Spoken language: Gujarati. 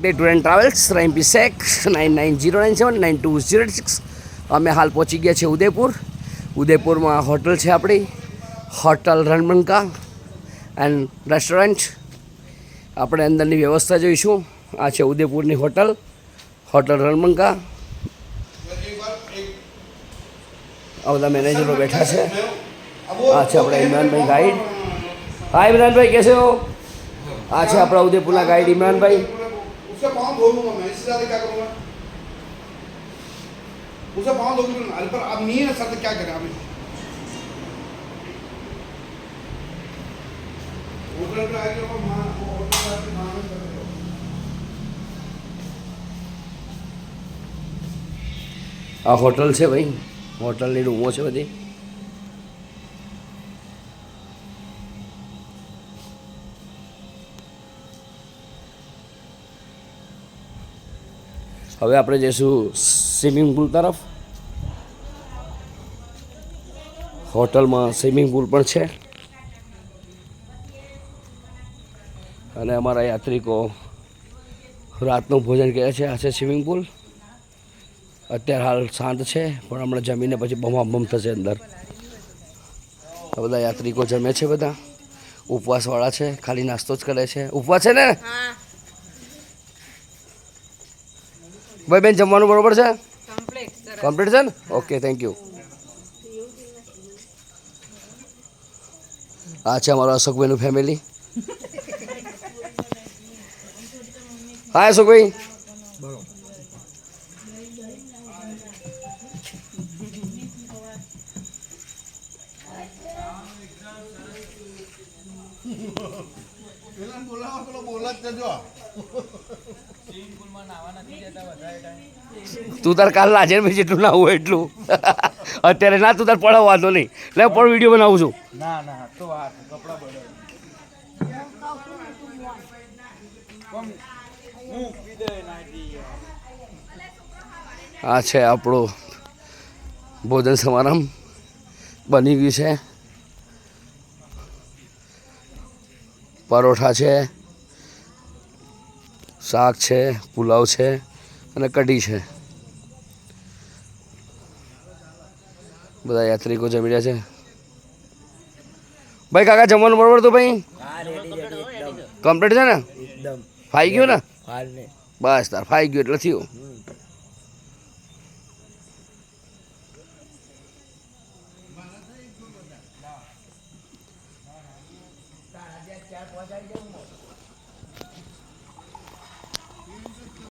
ડે ટૂર એન્ડ ટ્રાવેલ્સ રાઇમ્પી શેક 9909792086. અમે હાલ પહોંચી ગયા છે ઉદયપુર. ઉદયપુરમાં હોટલ છે આપણી હોટલ રણબંકા એન્ડ રેસ્ટોરન્ટ. આપણે અંદરની વ્યવસ્થા જોઈશું. આ છે ઉદયપુરની હોટલ રણબંકા. આ બધા મેનેજરો બેઠા છે. આ છે આપણા ઇમરાનભાઈ ગાઈડ. હા ઇમરાનભાઈ कैसे हो? આ છે આપણા ઉદયપુરના ગાઈડ ઇમરાનભાઈ. उसका पाँव धो लूंगा मैं, इससे ज़्यादा क्या करूँगा? उसका पाँव धो लूंगा अरे पर अब नहीं है सर, तो क्या करें अभी? होटल पे आके वो होटल पे आके मांग कर रहे हो। આ હોટલ છે ભાઈ, હોટલની રૂમો છે બધી. હવે આપણે જઈશું સ્વિમિંગ પુલ તરફ. હોટલમાં સ્વિમિંગ પુલ પણ છે અને અમારા યાત્રિકો રાતનું ભોજન કરે છે. આ છે સ્વિમિંગ પુલ. અત્યારે હાલ શાંત છે પણ હમણાં જમીને પછી બમ થશે અંદર. આ બધા યાત્રિકો જમે છે, બધા ઉપવાસવાળા છે, ખાલી નાસ્તો જ કરે છે. ઉપવાસ છે ને ભાઈ? બેન જમવાનું બરોબર છે? કમ્પ્લીટ છે ને? Okay thank you. આ છે અમારું અશોકભાઈનું ફેમિલી. હા અશોકભાઈ. તું તાર કાલ લાજે ભાઈ જેટલું ના હોય એટલું. અત્યારે ના તું તાર પડાવ વાંધો નહીં. લે પણ વિડીયો બનાવું છું. આ છે આપણું ભોજન સમારંભ બની ગયું છે. પરોઠા છે, શાક છે, પુલાવ છે અને કઢી છે. બધા યાત્રિકો જમી રહ્યા છે. ભાઈ કાકા જમવાનું બરોબર તો ભાઈ? કમ્પ્લીટ છે ને? ફાઈ ગયું ને? બસ તાર ફાઈ ગયું એટલે થયું.